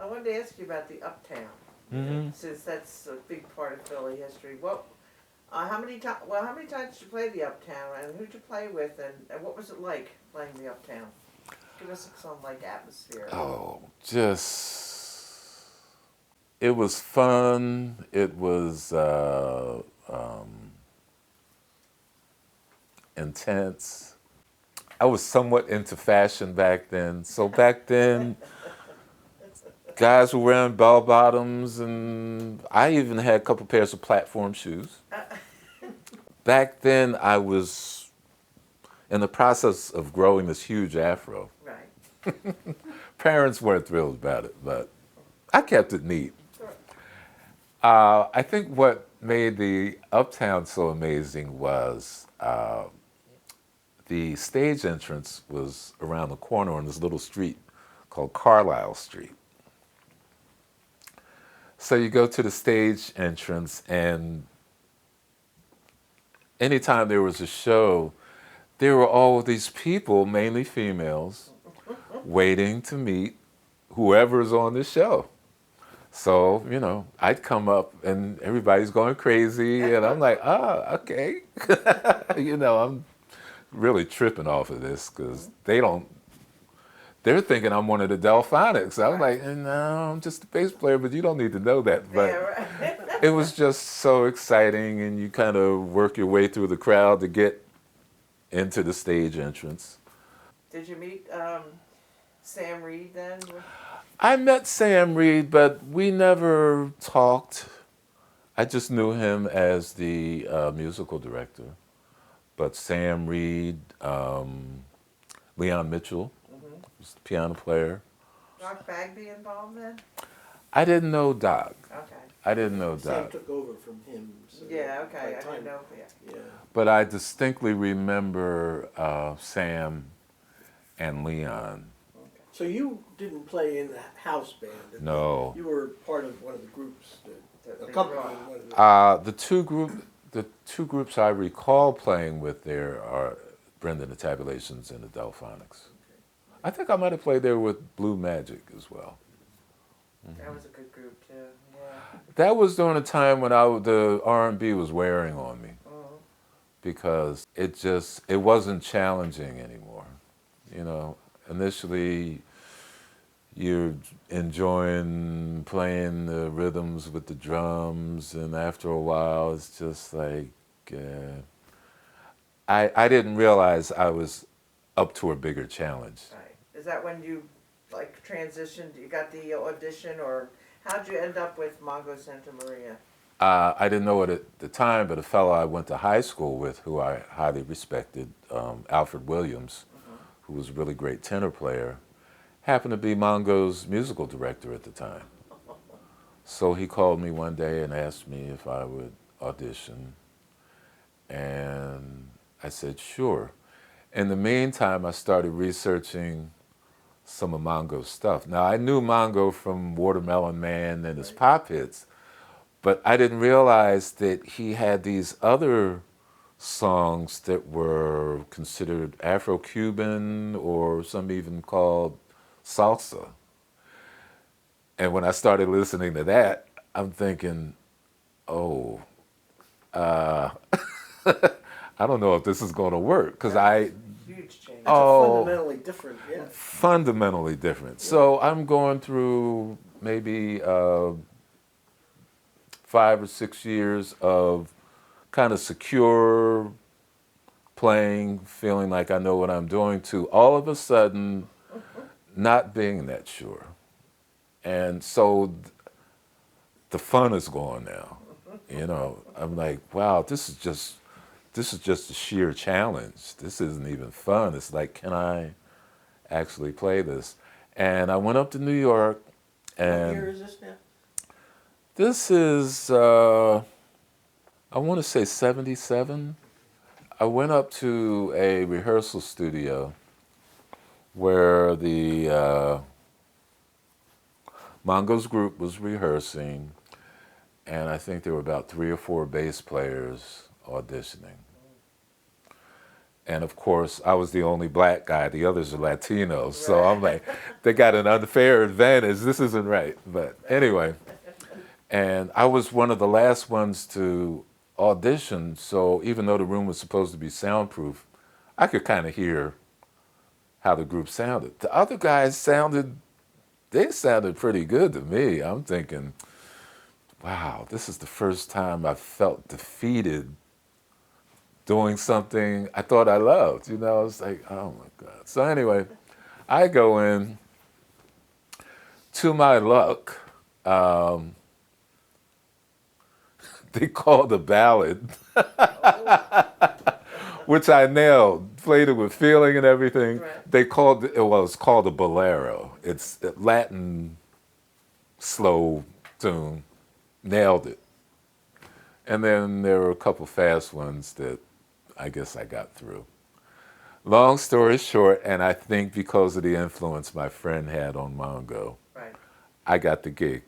I wanted to ask you about the Uptown, since that's a big part of Philly history. How many times? Well, how many times did you play the Uptown, and who'd you play with, and what was it like playing the Uptown? Give us some like atmosphere. Oh, just it was fun. It was intense. I was somewhat into fashion back then. So back then, guys were wearing bell bottoms, and I even had a couple pairs of platform shoes. Back then, I was in the process of growing this huge afro. Right. Parents weren't thrilled about it, but I kept it neat. Sure. I think what made the Uptown so amazing was the stage entrance was around the corner on this little street called Carlisle Street. So you go to the stage entrance, and anytime there was a show, there were all these people, mainly females, waiting to meet whoever's on the show. So, I'd come up and everybody's going crazy, and I'm like, okay. I'm really tripping off of this because they're thinking I'm one of the Delphonics. I was like, no, I'm just a bass player, but you don't need to know that. But Yeah, right. it was just so exciting, and you kind of work your way through the crowd to get into the stage entrance. Did you meet Sam Reid then? I met Sam Reid, but we never talked. I just knew him as the musical director. But Sam Reid, Leon Mitchell was the piano player. Doc Bagby involved then? I didn't know Doc. Okay. I didn't know Sam Doc. took over from him. So Yeah, okay. by I time- didn't know. Yeah. But I distinctly remember Sam and Leon. So you didn't play in the house band? No. You were part of one of the groups That that they accompanied brought. one of the... The two groups I recall playing with there are Brendan the Tabulations and the Delphonics. I think I might have played there with Blue Magic as well. That was a good group too. Yeah. That was during a time when the R&B was wearing on me because it wasn't challenging anymore. Initially you're enjoying playing the rhythms with the drums, and after a while it's just like I didn't realize I was up to a bigger challenge. Right. Is that when you like transitioned? You got the audition, or how'd you end up with Mongo Santamaria? I didn't know it at the time, but a fellow I went to high school with, who I highly respected, Alfred Williams, who was a really great tenor player, happened to be Mongo's musical director at the time. So he called me one day and asked me if I would audition, and I said sure. In the meantime, I started researching some of Mongo's stuff. Now, I knew Mongo from Watermelon Man and his pop hits, but I didn't realize that he had these other songs that were considered Afro-Cuban, or some even called salsa. And when I started listening to that, I'm thinking, oh, I don't know if this is going to work, because Huge change. That's fundamentally different, yeah. fundamentally different. So I'm going through maybe 5 or 6 years of kind of secure playing, feeling like I know what I'm doing, to all of a sudden not being that sure. And so the fun is gone now. I'm like, wow, this is just a sheer challenge. This isn't even fun. It's like, can I actually play this? And I went up to New York, and What year is this now? this is, I want to say 77. I went up to a rehearsal studio where the Mongo's group was rehearsing, and I think there were about 3 or 4 bass players auditioning. And of course, I was the only black guy. The others are Latinos. So I'm like, they got an unfair advantage. This isn't right. But anyway, and I was one of the last ones to audition. So even though the room was supposed to be soundproof, I could kind of hear how the group sounded. The other guys they sounded pretty good to me. I'm thinking, wow, this is the first time I felt defeated doing something I thought I loved. I was like, oh my God. So anyway, I go in. To my luck, they called a ballad, which I nailed. Played it with feeling and everything. Right. They called it's called a bolero. It's a Latin slow tune. Nailed it. And then there were a couple fast ones that I guess I got through. Long story short, and I think because of the influence my friend had on Mongo, Right. I got the gig.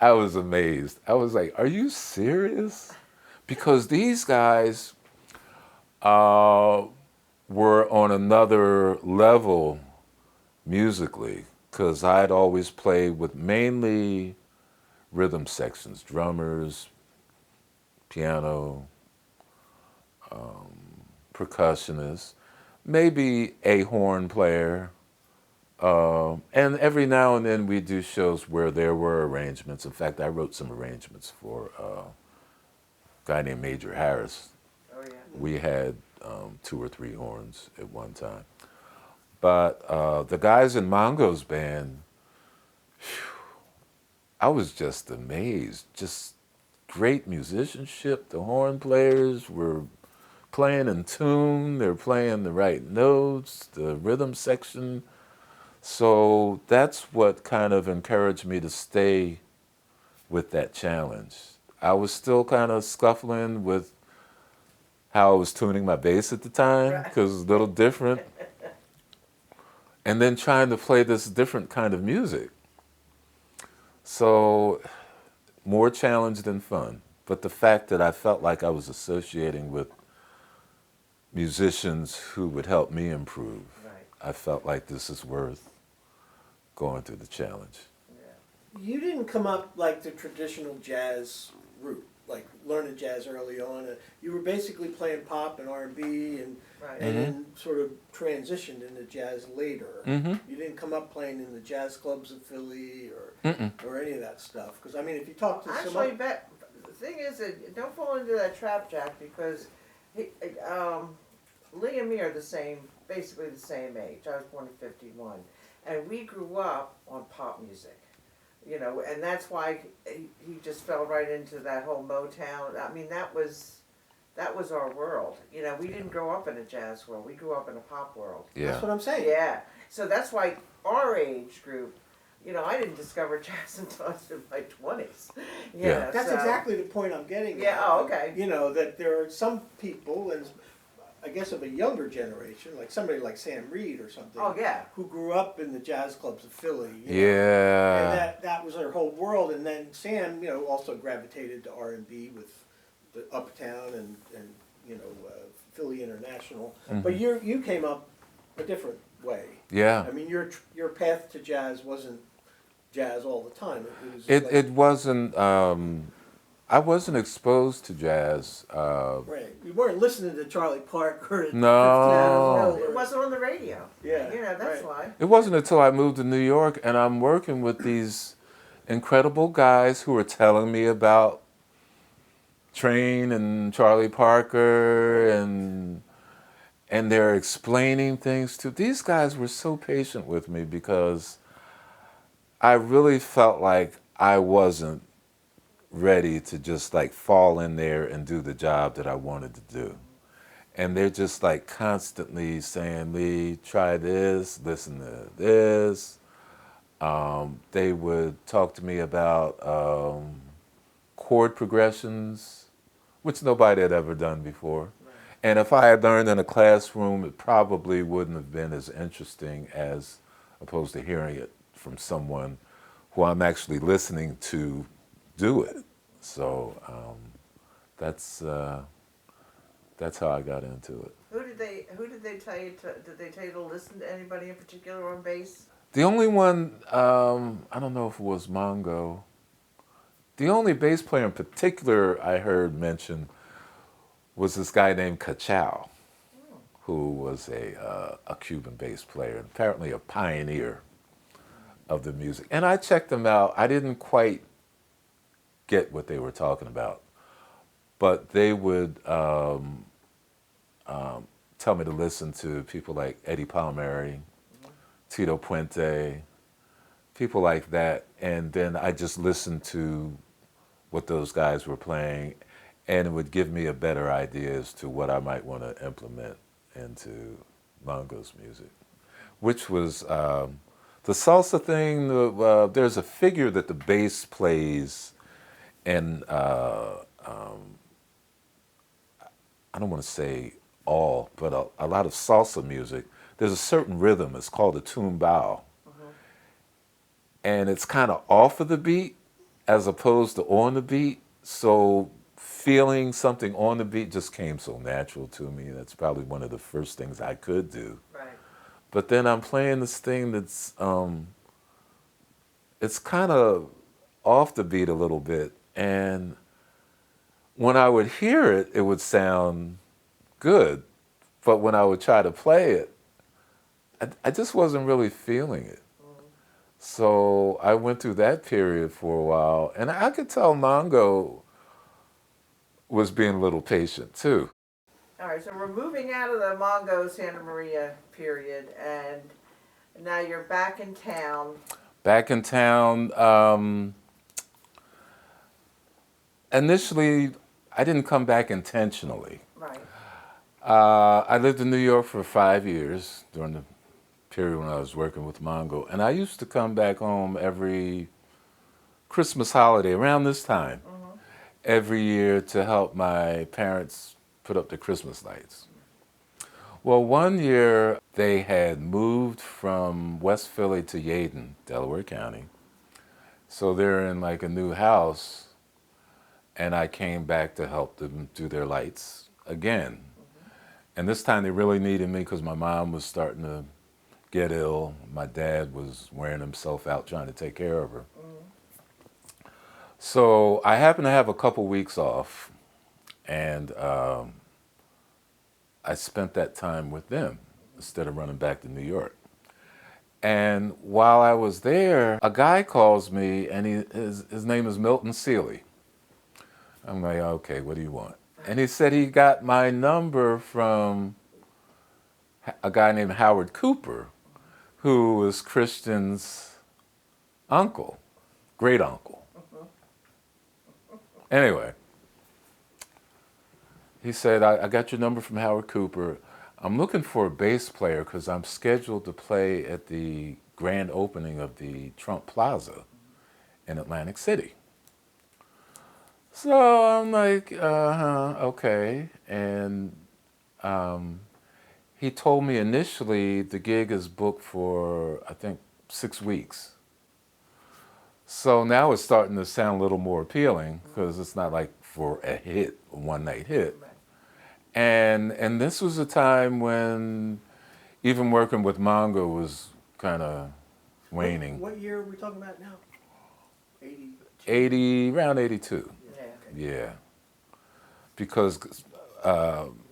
I was amazed. I was like, are you serious? Because these guys were on another level musically, because I'd always played with mainly rhythm sections, drummers, piano, percussionists, maybe a horn player, and every now and then we do shows where there were arrangements. In fact, I wrote some arrangements for a guy named Major Harris. Oh yeah. We had 2 or 3 horns at one time. But the guys in Mongo's band, I was just amazed. Just great musicianship. The horn players were playing in tune. They're playing the right notes, the rhythm section. So that's what kind of encouraged me to stay with that challenge. I was still kind of scuffling with how I was tuning my bass at the time, because it was a little different. And then trying to play this different kind of music. So more challenge than fun. But the fact that I felt like I was associating with musicians who would help me improve, Right. I felt like this is worth going through the challenge. Yeah. You didn't come up like the traditional jazz route, like learning jazz early on. You were basically playing pop and R&B and Right. then sort of transitioned into jazz later. Mm-hmm. You didn't come up playing in the jazz clubs of Philly or any of that stuff. Because I mean, if you talk to Actually, some, the thing is that don't fall into that trap, Jack, because Lee and me are basically the same age. I was born in '51, and we grew up on pop music, and that's why he just fell right into that whole Motown. I mean, that was our world. We didn't grow up in a jazz world. We grew up in a pop world. Yeah. that's what I'm saying. Yeah. So that's why our age group, I didn't discover jazz until I was in my 20s. Yeah. That's exactly the point I'm getting at. Yeah, oh, okay. That there are some people, and I guess of a younger generation, like somebody like Sam Reid or something, Oh, yeah. who grew up in the jazz clubs of Philly. Yeah. And that was their whole world. And then Sam, also gravitated to R&B with the Uptown and Philly International. But you came up a different way. Yeah. I mean, your path to jazz wasn't jazz all the time. It wasn't. I wasn't exposed to jazz. Right. You weren't listening to Charlie Parker at No. 15 years It old. wasn't on the radio. Yeah, That's right. why. It wasn't until I moved to New York and I'm working with these incredible guys who are telling me about Train and Charlie Parker and they're explaining things to. These guys were so patient with me because I really felt like I wasn't ready to just like fall in there and do the job that I wanted to do. And they're just like constantly saying, Lee, try this, listen to this. They would talk to me about chord progressions, which nobody had ever done before. Right. And if I had learned in a classroom, it probably wouldn't have been as interesting as opposed to hearing it from someone who I'm actually listening to do it. So that's That's how I got into it. Who did they tell you to? Did they tell you to listen to anybody in particular on bass? The only one, I don't know if it was Mongo. The only bass player in particular I heard mentioned was this guy named Cachao, who was a Cuban bass player, apparently a pioneer of the music. And I checked them out. I didn't quite get what they were talking about, but they would tell me to listen to people like Eddie Palmieri, Tito Puente, people like that. And then I just listened to what those guys were playing, and it would give me a better idea as to what I might want to implement into Mongo's music, which was the salsa thing. There's a figure that the bass plays, and I don't want to say all, but a lot of salsa music. There's a certain rhythm. It's called a tumbao, and it's kind of off of the beat as opposed to on the beat. So feeling something on the beat just came so natural to me. That's probably one of the first things I could do. Right. But then I'm playing this thing that's it's kind of off the beat a little bit, and when I would hear it, it would sound good, but when I would try to play it, I just wasn't really feeling it. So I went through that period for a while, and I could tell Mongo was being a little patient too. All right, so we're moving out of the Mongo Santamaria period, and now you're back in town. Back in town, initially, I didn't come back intentionally. Right. I lived in New York for 5 years during the period when I was working with Mongo, and I used to come back home every Christmas holiday around this time, every year to help my parents put up the Christmas lights. Well, one year they had moved from West Philly to Yeadon, Delaware County, so they're in like a new house, and I came back to help them do their lights again. And this time they really needed me because my mom was starting to get ill. My dad was wearing himself out trying to take care of her. So I happened to have a couple weeks off, and I spent that time with them instead of running back to New York. And while I was there, a guy calls me, and his name is Milton Sealy. I'm like, okay, what do you want? And he said he got my number from a guy named Howard Cooper, who was Christian's uncle, great uncle. Anyway, he said, I got your number from Howard Cooper. I'm looking for a bass player because I'm scheduled to play at the grand opening of the Trump Plaza in Atlantic City. So I'm like, okay. And he told me initially the gig is booked for, I think, 6 weeks. So now it's starting to sound a little more appealing because it's not like for a hit, a one-night hit. And this was a time when even working with Mongo was kind of waning. What year are we talking about now? around 82. Yeah. Because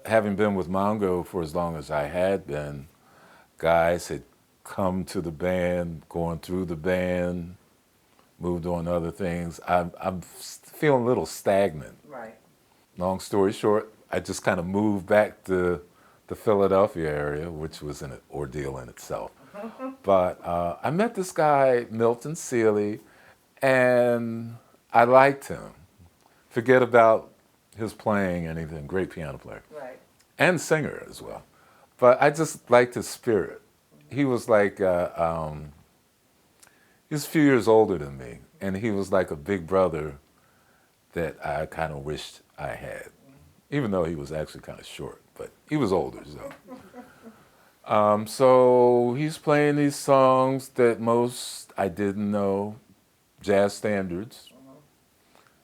having been with Mongo for as long as I had been, guys had come to the band, going through the band, moved on to other things. I'm feeling a little stagnant. Right. Long story short, I just kind of moved back to the Philadelphia area, which was an ordeal in itself. But I met this guy, Milton Sealy, and I liked him. Forget about his playing anything, great piano player. Right. And singer as well. But I just liked his spirit. He was like, he was a few years older than me, and he was like a big brother that I kind of wished I had, even though he was actually kind of short, but he was older, so. So he's playing these songs that most I didn't know, jazz standards.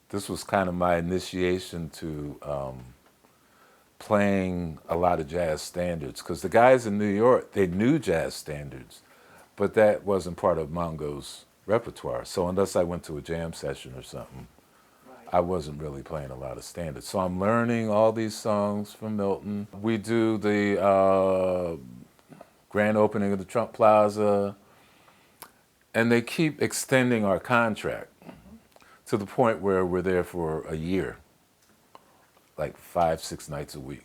This was kind of my initiation to playing a lot of jazz standards, because the guys in New York, they knew jazz standards, but that wasn't part of Mongo's repertoire. So unless I went to a jam session or something, I wasn't really playing a lot of standards. So I'm learning all these songs from Milton. We do the grand opening of the Trump Plaza, and they keep extending our contract to the point where we're there for a year, like 5-6 nights a week.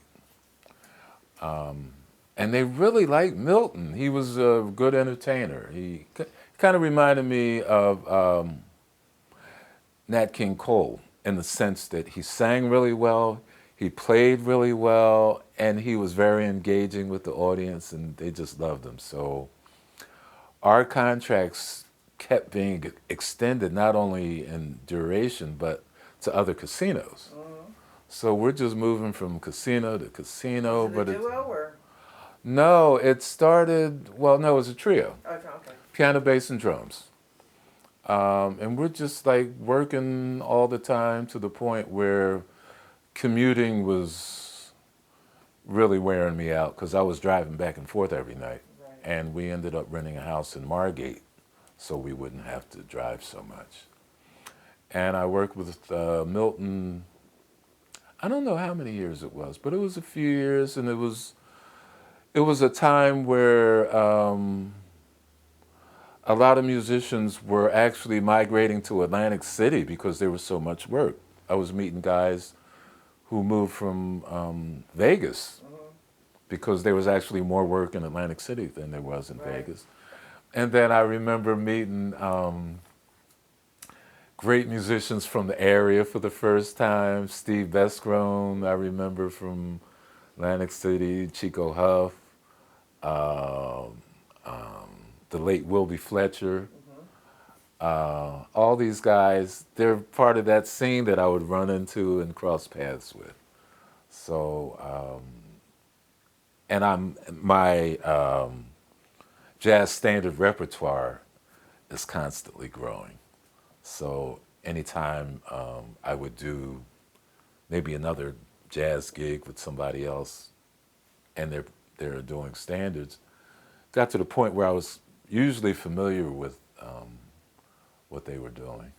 And they really liked Milton. He was a good entertainer. He kind of reminded me of Nat King Cole, in the sense that he sang really well, he played really well, and he was very engaging with the audience, and they just loved him. So our contracts kept being extended, not only in duration, but to other casinos. So we're just moving from casino to casino. Is it a duo or? No, it started, well, no, it was a trio. Okay. Piano, bass, and drums. And we're just like working all the time, to the point where commuting was really wearing me out, because I was driving back and forth every night. Right. And we ended up renting a house in Margate so we wouldn't have to drive so much. And I worked with Milton, I don't know how many years it was, but it was a few years, and it was a time where a lot of musicians were actually migrating to Atlantic City because there was so much work. I was meeting guys who moved from Vegas because there was actually more work in Atlantic City than there was in Vegas. And then I remember meeting great musicians from the area for the first time. Steve Beskrone, I remember, from Atlantic City, Chico Huff, the late Wilby Fletcher. All these guys, they're part of that scene that I would run into and cross paths with. So, and my jazz standard repertoire is constantly growing. So anytime I would do maybe another jazz gig with somebody else, and they're doing standards, got to the point where I was usually familiar with what they were doing.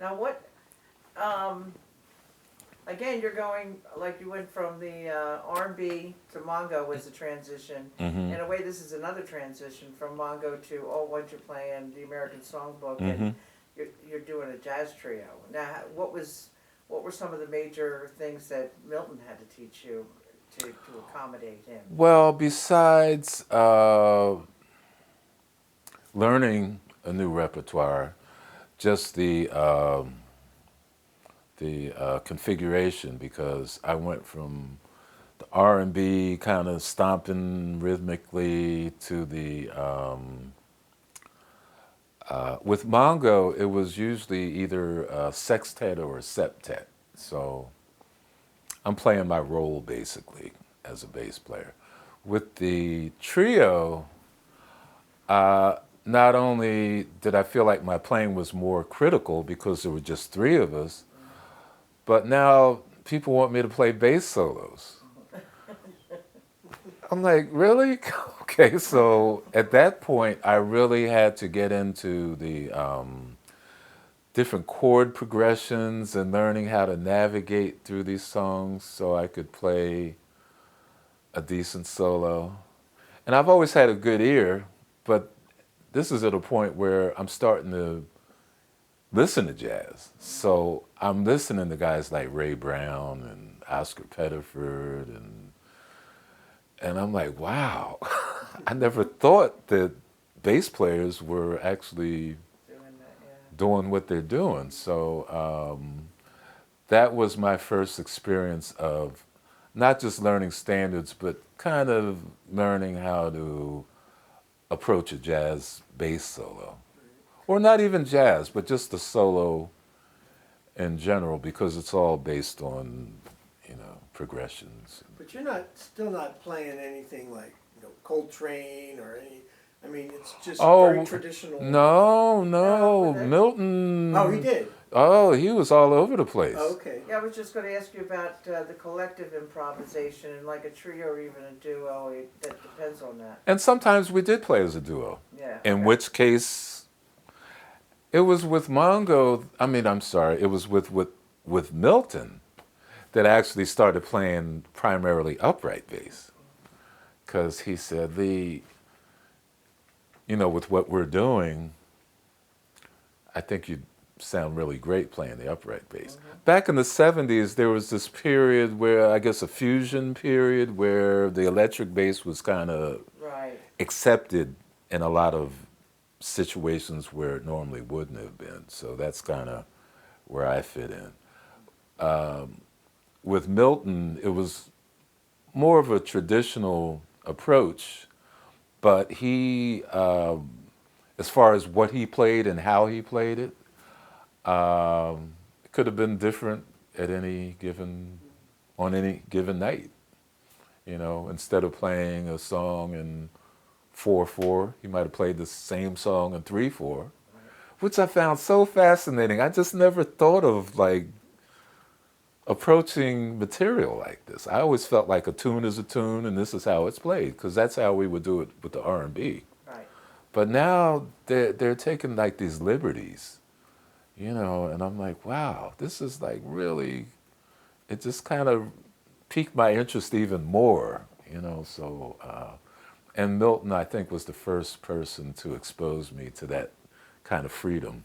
Now what, again, you're going, like you went from the R&B to Mongo was the transition. In a way, this is another transition from Mongo to, what you're playing, the American Songbook, and you're doing a jazz trio. Now, what were some of the major things that Milton had to teach you to accommodate him? Well, besides learning a new repertoire, just the configuration, because I went from the R&B kind of stomping rhythmically to the with Mongo, it was usually either a sextet or a septet. So I'm playing my role basically as a bass player. With the trio, not only did I feel like my playing was more critical because there were just three of us, but now people want me to play bass solos. I'm like, really? Okay, so at that point, I really had to get into the different chord progressions and learning how to navigate through these songs so I could play a decent solo. And I've always had a good ear, but this is at a point where I'm starting to listen to jazz. So I'm listening to guys like Ray Brown and Oscar Pettiford, and I'm like, wow, I never thought that bass players were actually doing what they're doing. So that was my first experience of not just learning standards, but kind of learning how to approach a jazz bass solo. Or not even jazz, but just the solo in general, because it's all based on, progressions. But you're still not playing anything like, Coltrane or any, I mean, it's just very traditional. No, Milton. Oh, he did? Oh, he was all over the place. Oh, okay. Yeah, I was just gonna ask you about the collective improvisation and like a trio or even a duo, that depends on that. And sometimes we did play as a duo. Yeah. In okay. which case, it was with Mongo. I mean, I'm sorry. It was with Milton that I actually started playing primarily upright bass, because he said with what we're doing, I think you'd sound really great playing the upright bass. Back in the 70s, there was this period where, I guess a fusion period, where the electric bass was kind of Right. accepted in a lot of situations where it normally wouldn't have been. So that's kind of where I fit in. With Milton, it was more of a traditional approach, but he, as far as what he played and how he played it, it could have been different on any given night. Instead of playing a song in 4/4, he might have played the same song in 3/4, which I found so fascinating. I just never thought of approaching material like this. I always felt like a tune is a tune, and this is how it's played, because that's how we would do it with the R&B. Right. But now they're taking these liberties, and I'm like, wow, this is really. It just kind of piqued my interest even more, So, and Milton, I think, was the first person to expose me to that kind of freedom.